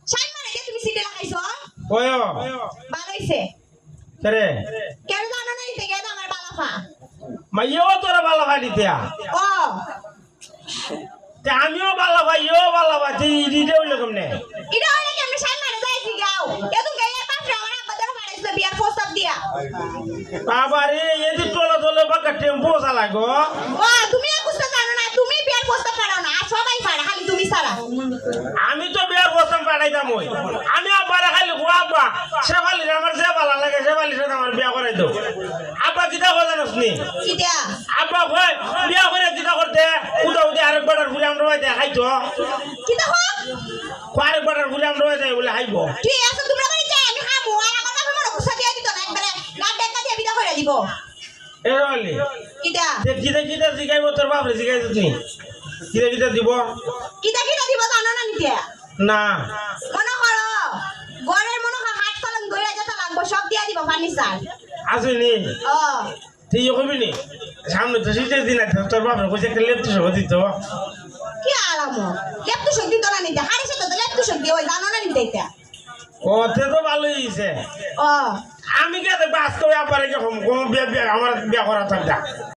sign মারে কে তুমি সিটে লাগাইছো ওয়ো ভালো হইছে করে কেন জানো না ইতে গেল আমার বালাফা মাইও তোরা বালা ভাই দিতিয়া ও তে আমিও বালা ভাই ইও বালা ভাই তুই দিতে হইলো কেমনে এটা হইলে কেমনে সাইন মারে যাইছি গাও এদু গায়ের পাশে আমার আব্বা ধরে মারাইছিল বিয়ার প্রস্তাব দিয়া বাবারে এই যে তোলা তোলা বাকা টেম্পো চালাগো ও তুমি আর বুঝতে জানো না তুমি বিয়ার প্রস্তাব পারো না আর সবাই পারে খালি তুমি ছাড়া আমি তো বিয়ার প্রস্তাব পাঠাইতাম ওই আমি আব্বারে খালি গো আব্বা সেবালি আমার যে বালা লাগে সেবালি সাথে আমার বিয়া করাই দাও আব্বা কিটা কথা জানোস নি কিটা আব্বা কই বিয়া করে কিটা করতে উদা উদা আরেকবার ঘুরে আমরা রইতে খাইতো কিটা হো আরেকবার ঘুরে আমরা রইতে বলে খাইব ঠিক আছে তোমরা করে যাই আমি হামু আর আমার বাবা মনে গুছা দিয়া দিত না একবারে গাড দেখা দিয়া বিদা কইরা দিব এ রইলি কিটা যে কিটা কিটা জিগাইব তোর বাপরে জিগাইছ নি কিটা কিটা দিব কিটা কিটা দিব জানো না নিতে না মনে করো ঘরের মনে হয় হাত চালান দইরা যেতে লাগবো সব দিয়া দিব ফার্নিচার আসেনি ও তুই কবি নি সামনে তো শীতের দিন আছে তোর বাপরে কইছে একটা লেপ তো সব দিত কি আরামো লেপটু শক্তি তো না নিতে হাড়ি সাথে তো লেপটু শক্তি ওই জানো না নিতে এটা ও তে তো ভালোই হইছে ও আমি কে দেখবো আজকে আবার আমার বিয়া করা থাকতা